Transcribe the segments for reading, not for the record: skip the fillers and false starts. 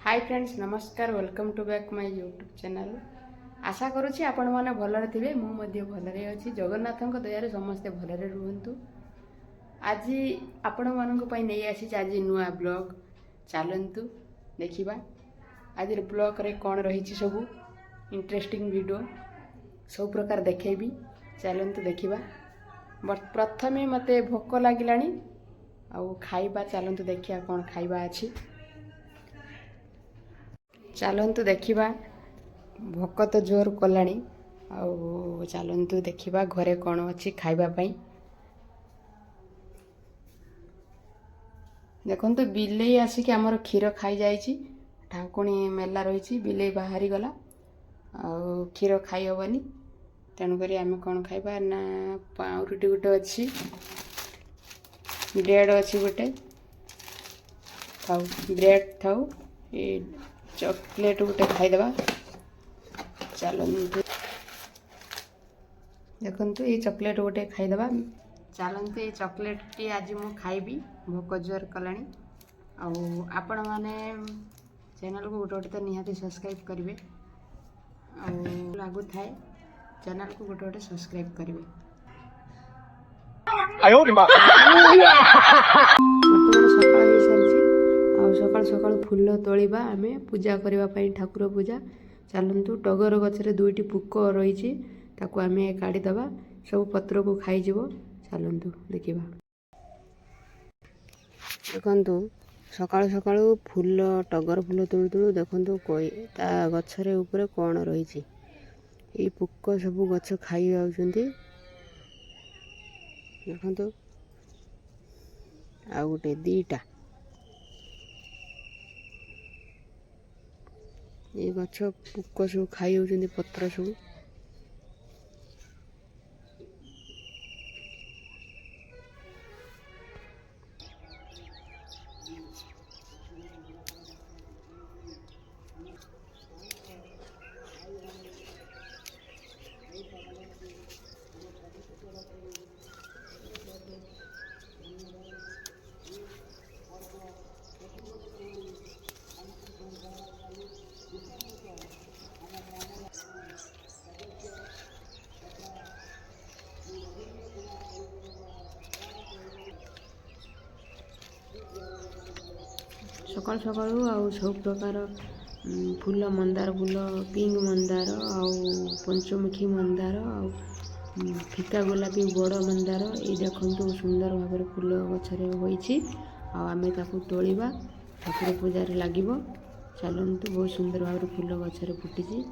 हाय friends नमस्कार welcome to back my YouTube channel. आशा करुँची आपण मैंने भलरे थे मुझे भलरे अच्छी जगन्नाथ दयार समस्ते भलरे रुहतु। आज आपण मानक नहीं आसी आज नुआ ब्लॉग चलतु देखा आज ब्लॉग रे कौन रही सब इंटरेस्टिंग वीडियो सब प्रकार देखेबी चलतु देखा। प्रथमे मते भोक लगिला आउ खाइबा चलतु देखिया कौन खाइबा अच्छी चलतु देखा। भोक तो जोर कला चलतु देखा घरे कौन अच्छी खाइबापी। देखु बिलेई आसिक आमर क्षीर खाई जाइए ढाकुणी मेला रही बिलेई बाहरी गला आउ क्षीर खाई हेनी तेणुक आम कौन खाइबा ना पाउरुटी गोटे अच्छी ब्रेड अच्छी गोटे थाउ ब्रेड थाउ ये चॉकलेट गोटे खाईदेवा। चलतु देखु ये चॉकलेट गोटे खाईदेवा। चलतु ये चॉकलेट टी आज मु खाइबी भोक जोर कला आपण मैंने चैनल को गोटे गोटे तो निहाती सब्सक्राइब करेंगे लगू थाए चैनल को गोटे गोटे सब्सक्राइब करेंगे। सकाल सकाल फूल तोलिबा आमे पूजा करने ठाकुर पूजा। चलतु टगर गचरे दुईटी पुक रही ताकू आमे काढ़ीदबा सब पत्र को खाईजिब। चलतु देखा देखु सकाल सकाल फूल टगर फूल तुलु तुलु देखु कोई ता गचरे ऊपर कौन रही ये पुक सब गच खाई आउछंती देखु आ गोटे दीटा ये गछ पुक सब खाई होती पत्र सब। सकाल सकाल आउ सब प्रकार फूल मंदार फूल पिंक मंदार आउ पंचमुखी मंदार आउ फिका गोलापी बड़ मंदार ये देखु सुंदर भाव फूल गचरे होइछि आमे ताकू तोलिबा ठाकुर पूजा रे लागिबो। चलतु बहुत सुंदर भाव फूल गचरे फुटिछि।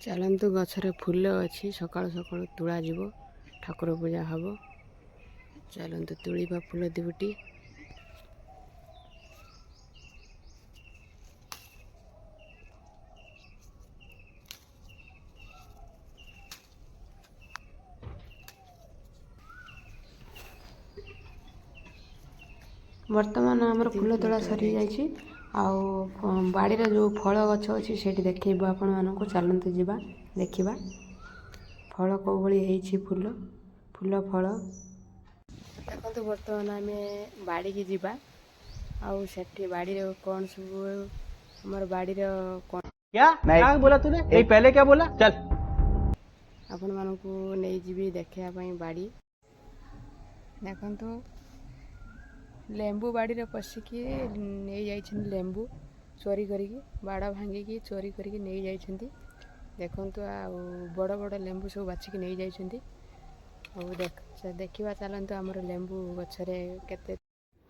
चलतु गचरे फूल अच्छी सकाल सकाल तुला जीव ठाकुर पूजा हम। चलतु तुलिबा फूल दुटी। वर्तमान आमर फूल तोड़ा सरी जाइए बाड़ी जो फल गछ अच्छी से देखब आपण मानक। चलतु जीवा देखा फल कौ भाई फूल फूल फल देखो बर्तमान आम बाड़ी की जीवा आउ से बाड़ी कौन सब हमार बाड़ी कौन क्या नहीं बोला तूने नहीं पहले क्या बोला चल ଆପଣମାନଙ୍କୁ ନେଇଯିବି ଦେଖିବା ପାଇଁ ବାଡ଼ି। ଦେଖନ୍ତୁ ଲେମ୍ବୁ ବାଡ଼ିରେ ପଶିକି ନେଇଯାଇଛନ୍ତି ଲେମ୍ବୁ ଚୋରି କରିକି, ବାଡ଼ ଭାଙ୍ଗିକି ଚୋରି କରିକି ନେଇଯାଇଛନ୍ତି। ଦେଖନ୍ତୁ ଆଉ ବଡ଼ ବଡ଼ ଲେମ୍ବୁ ସବୁ ବାଛିକି ନେଇଯାଇଛନ୍ତି। ଆଉ ଦେଖିବା ଚାଲନ୍ତୁ ଆମର ଲେମ୍ବୁ ଗଛରେ କେତେ।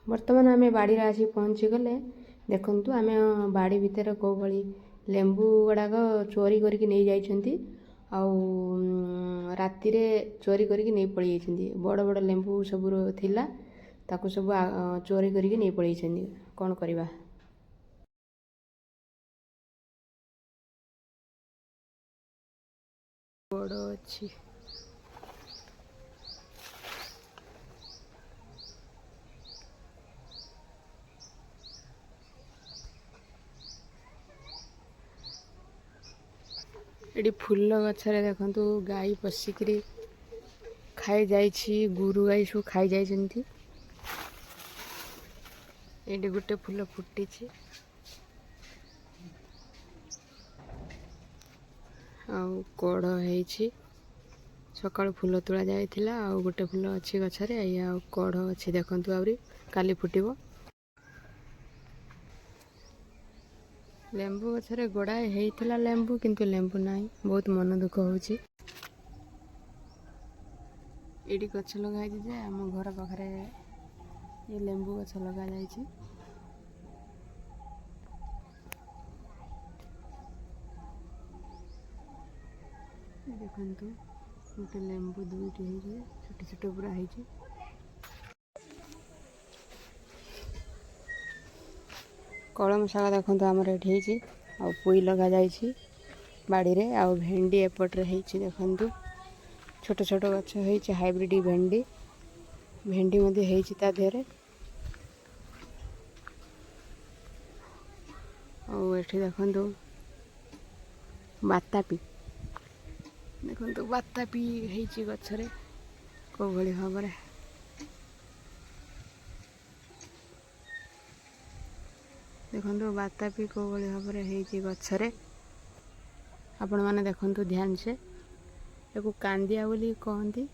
ବର୍ତ୍ତମାନ ଆମେ ବାଡ଼ିରେ ଆସି ପହଞ୍ଚିଗଲେ। ଦେଖନ୍ତୁ ଆମେ ବାଡ଼ି ଭିତରେ କେଉଁ ଭଳି ଲେମ୍ବୁ ଗୁଡ଼ାକ ଚୋରି କରିକି ନେଇଯାଇଛନ୍ତି। ଆଉ ରାତିରେ ଚୋରି କରିକି ନେଇ ପଳେଇଯାଇଛନ୍ତି। ବଡ଼ ବଡ଼ ଲେମ୍ବୁ ସବୁ ଥିଲା, ତାକୁ ସବୁ ଚୋରି କରିକି ନେଇ ପଳେଇଛନ୍ତି। କ'ଣ କରିବା? ବଡ଼ ଅଛି। ଏଠି ଫୁଲ ଗଛରେ ଦେଖନ୍ତୁ ଗାଈ ପଶିକିରି ଖାଇଯାଇଛି। ଗୋରୁ ଗାଈ ସବୁ ଖାଇଯାଇଛନ୍ତି। ଏଠି ଗୋଟେ ଫୁଲ ଫୁଟିଛି ଆଉ କଢ଼ ହେଇଛି। ସକାଳୁ ଫୁଲ ତୋଳା ଯାଇଥିଲା, ଆଉ ଗୋଟେ ଫୁଲ ଅଛି ଗଛରେ, ଆଉ କଢ଼ ଅଛି। ଦେଖନ୍ତୁ ଆହୁରି କାଲି ଫୁଟିବ। ଲେମ୍ବୁ ଗଛରେ ଗୋଡ଼ାଏ ହେଇଥିଲା ଲେମ୍ବୁ, କିନ୍ତୁ ଲେମ୍ବୁ ନାହିଁ। ବହୁତ ମନ ଦୁଃଖ ହେଉଛି। ଏଇଠି ଗଛ ଲଗାହେଇଛି ଯେ ଆମ ଘର ପାଖରେ ଏ ଲେମ୍ବୁ ଗଛ ଲଗାଯାଇଛି। ଦେଖନ୍ତୁ ଗୋଟେ ଲେମ୍ବୁ ଦୁଇଟି ହେଇଛି, ଛୋଟ ଛୋଟ ପୁରା ହେଇଛି। କଳମ ଶାଗ ଦେଖନ୍ତୁ ଆମର ଏଠି ହେଇଛି, ଆଉ ପୋଇ ଲଗାଯାଇଛି ବାଡ଼ିରେ, ଆଉ ଭେଣ୍ଡି ଏପଟରେ ହେଇଛି। ଦେଖନ୍ତୁ ଛୋଟ ଛୋଟ ଗଛ ହେଇଛି, ହାଇବ୍ରିଡ଼ ଭେଣ୍ଡି ମଧ୍ୟ ହେଇଛି ତା ଦେହରେ। ଆଉ ଏଠି ଦେଖନ୍ତୁ ବାତାପି, ଦେଖନ୍ତୁ ବାତାପି ହେଇଛି ଗଛରେ କେଉଁ ଭଳି ଭାବରେ। ଦେଖନ୍ତୁ ବାତାପି କେଉଁ ଭଳି ଭାବରେ ହେଇଛି ଗଛରେ। ଆପଣମାନେ ଦେଖନ୍ତୁ ଧ୍ୟାନ ସେ। ତାକୁ କାନ୍ଦିଆ ବୋଲି କହନ୍ତି।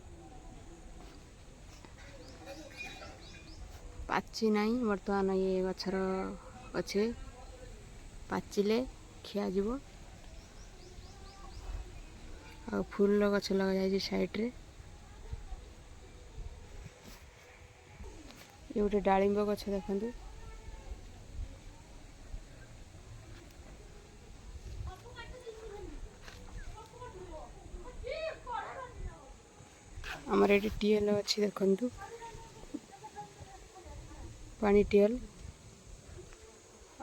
ପାଚି ନାହିଁ ବର୍ତ୍ତମାନ ଇଏ ଗଛର ଅଛି, ପାଚିଲେ ଖିଆଯିବ। ଆଉ ଫୁଲ ଗଛ ଲଗାଯାଇଛି ସାଇଡ଼ରେ। ଏ ଗୋଟେ ଡାଳିମ୍ବ ଗଛ ଦେଖନ୍ତୁ। ଆମର ଏଠି ଟିଏଲ୍ ଅଛି, ଦେଖନ୍ତୁ ପାଣି ଟିଏଲ୍।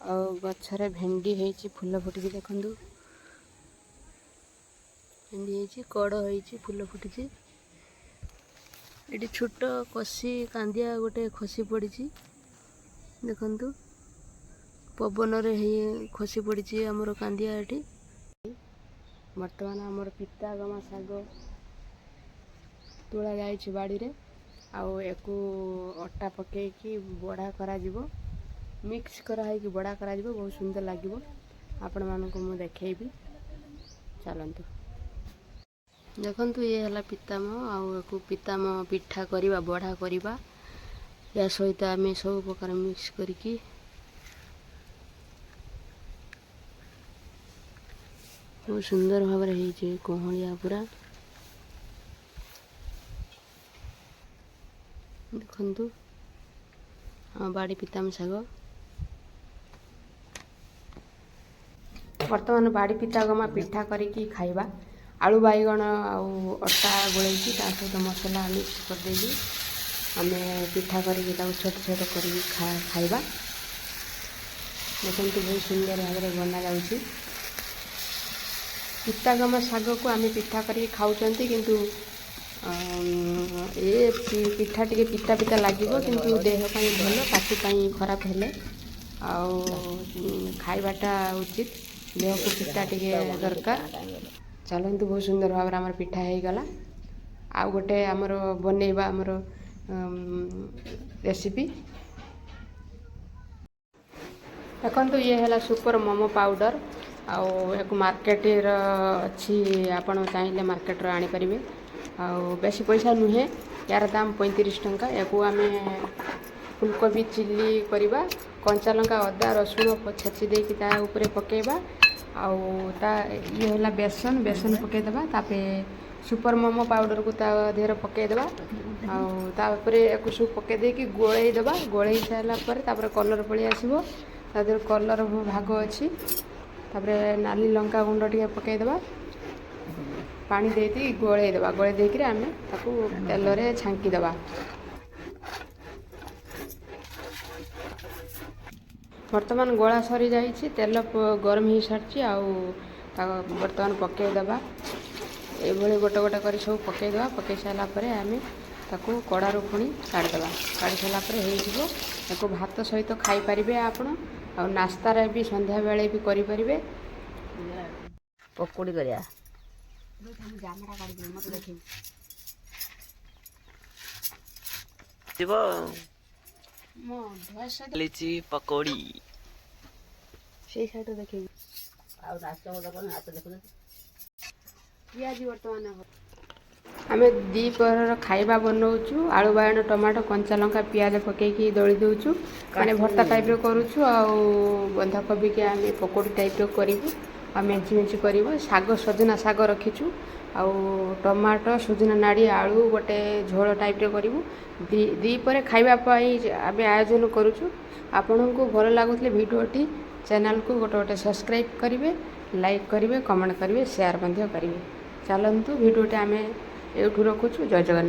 ଆଉ ଗଛରେ ଭେଣ୍ଡି ହେଇଛି, ଫୁଲ ଫୁଟିଛି। ଦେଖନ୍ତୁ ଭେଣ୍ଡି ହେଇଛି, କଢ଼ ହେଇଛି, ଫୁଲ ଫୁଟିଛି। ଏଠି ଛୋଟ କଷି କାନ୍ଦିଆ ଗୋଟେ ଖସି ପଡ଼ିଛି। ଦେଖନ୍ତୁ ପବନରେ ଖସି ପଡ଼ିଛି ଆମର କାନ୍ଦିଆ ଏଠି। ବର୍ତ୍ତମାନ ଆମର ପିତାଗମା ଶାଗ ତୋଳା ଯାଇଛି ବାଡ଼ିରେ, ଆଉ ୟାକୁ ଅଟା ପକାଇକି ବଢ଼ା କରାଯିବ, ମିକ୍ସ କରାହେଇକି ବଢ଼ା କରାଯିବ। ବହୁତ ସୁନ୍ଦର ଲାଗିବ। ଆପଣମାନଙ୍କୁ ମୁଁ ଦେଖେଇବି, ଚାଲନ୍ତୁ। ଦେଖନ୍ତୁ ଇଏ ହେଲା ପିତାମ, ଆଉ ୟାକୁ ପିତାମ ପିଠା କରିବା, ବଢ଼ା କରିବା। ୟା ସହିତ ଆମେ ସବୁ ପ୍ରକାର ମିକ୍ସ କରିକି ବହୁତ ସୁନ୍ଦର ଭାବରେ ହେଇଛି, କଅଁଳିଆ ପୁରା। ଦେଖନ୍ତୁ ଆମ ବାଡ଼ି ପିତାମ ଶାଗ। ବର୍ତ୍ତମାନ ବାଡ଼ି ପିତାଗମା ପିଠା କରିକି ଖାଇବା। ଆଳୁ ବାଇଗଣ ଆଉ ଅଟା ଗୋଳେଇକି ତା ସହିତ ମସଲା ମିକ୍ସ କରିଦେଇକି ଆମେ ପିଠା କରିକି ତାକୁ ଛୋଟ ଛୋଟ କରିକି ଖାଇବା। ଦେଖନ୍ତୁ ବହୁତ ସୁନ୍ଦର ଭାବରେ ବନାଯାଉଛି। ପିତାଗମା ଶାଗକୁ ଆମେ ପିଠା କରିକି ଖାଉଛନ୍ତି, କିନ୍ତୁ ଏ ପିଠା ଟିକେ ପିତା ପିତା ଲାଗିବ, କିନ୍ତୁ ଦେହ ପାଇଁ ଭଲ, ପାଟି ପାଇଁ ଖରାପ ହେଲେ ଆଉ ଖାଇବାଟା ଉଚିତ। ଦେହକୁ ପିତା ଟିକେ ଦରକାର। ଚାଲନ୍ତୁ, ବହୁତ ସୁନ୍ଦର ଭାବରେ ଆମର ପିଠା ହେଇଗଲା। ଆଉ ଗୋଟେ ଆମର ବନେଇବା ଆମର ରେସିପି। ଦେଖନ୍ତୁ ଇଏ ହେଲା ସୁପର ମୋମୋ ପାଉଡ଼ର। ଆଉ ୟାକୁ ମାର୍କେଟର ଅଛି, ଆପଣ ଚାହିଁଲେ ମାର୍କେଟର ଆଣିପାରିବେ। ଆଉ ବେଶୀ ପଇସା ନୁହେଁ, ୟାର ଦାମ 35 ଟଙ୍କା। ୟାକୁ ଆମେ ଫୁଲକୋବି ଚିଲି କରିବା, କଞ୍ଚା ଲଙ୍କା ଅଦା ରସୁଣ ଛେଚି ଦେଇକି ତା ଉପରେ ପକାଇବା। ଆଉ ତା ଇଏ ହେଲା ବେସନ ପକାଇଦେବା। ତାପରେ ସୁପର ମୋମୋ ପାଉଡ଼ରକୁ ତା ଦେହରେ ପକାଇଦେବା। ଆଉ ତାପରେ ୟାକୁ ସବୁ ପକାଇ ଦେଇକି ଗୋଳେଇ ଦେବା। ଗୋଳେଇ ସାରିଲା ପରେ ତାପରେ କଲର୍ ପଳେଇ ଆସିବ, ତା ଦେହରେ କଲର୍ ଭାଗ ଅଛି। ତାପରେ ନାଲି ଲଙ୍କା ଗୁଣ୍ଡ ଟିକେ ପକାଇଦେବା, ପାଣି ଦେଇକି ଗୋଳେଇ ଦେବା। ଗୋଳେଇ ଦେଇକିରି ଆମେ ତାକୁ ତେଲରେ ଛାଙ୍କିଦେବା। ବର୍ତ୍ତମାନ ଗୋଳା ସରିଯାଇଛି, ତେଲ ଗରମ ହେଇସାରିଛି। ଆଉ ତାକୁ ବର୍ତ୍ତମାନ ପକାଇଦେବା। ଏଇଭଳି ଗୋଟେ ଗୋଟେ କରି ସବୁ ପକାଇଦେବା। ପକାଇ ସାରିଲା ପରେ ଆମେ ତାକୁ କଡ଼ାରୁ ପୁଣି କାଢ଼ିଦେବା। କାଢ଼ି ସାରିଲା ପରେ ହେଇଯିବ। ତାକୁ ଭାତ ସହିତ ଖାଇପାରିବେ ଆପଣ, ଆଉ ନାସ୍ତାରେ ବି ସନ୍ଧ୍ୟାବେଳେ ବି କରିପାରିବେ। ପକୁଡ଼ି କରିବା। ଲିଚି ପକୋଡ଼ି ସେଇ ସାଇଡ଼୍ ଦେଖେଇବି। ଆଉ ନାଚ ଦେଖୁଛନ୍ତି। ପିଆଜି ବର୍ତ୍ତମାନ ଆମେ ଦ୍ୱିପହରର ଖାଇବା ବନାଉଛୁ। ଆଳୁ ବାଇଗଣ ଟମାଟୋ କଞ୍ଚା ଲଙ୍କା ପିଆଜ ପକାଇକି ଦଳି ଦେଉଛୁ, ମାନେ ଭର୍ତ୍ତା ଟାଇପ୍ର କରୁଛୁ। ଆଉ ବନ୍ଧାକୋବିକି ଆମେ ପକୋଡ଼ି ଟାଇପ୍ର କରିବୁ, ଆଉ ମେଞ୍ଚି କରିବୁ। ଶାଗ ସଜନା ଶାଗ ରଖିଛୁ, ଆଉ ଟମାଟୋ ସୁଜନା ନାଡ଼ି ଆଳୁ ଗୋଟେ ଝୋଳ ଟାଇପ୍ର କରିବୁ। ଦ୍ୱିପହରେ ଖାଇବା ପାଇଁ ଆମେ ଆୟୋଜନ କରୁଛୁ। ଆପଣଙ୍କୁ ଭଲ ଲାଗୁଥିଲେ ଭିଡ଼ିଓଟି ଚ୍ୟାନେଲକୁ ଗୋଟେ ସବସ୍କ୍ରାଇବ୍ କରିବେ, ଲାଇକ୍ କରିବେ, କମେଣ୍ଟ କରିବେ, ସେୟାର ମଧ୍ୟ କରିବେ। ଚାଲନ୍ତୁ ଭିଡ଼ିଓଟି ଆମେ ଏଇଠୁ ରଖୁଛୁ। ଜୟ ଜଗନ୍ନାଥ।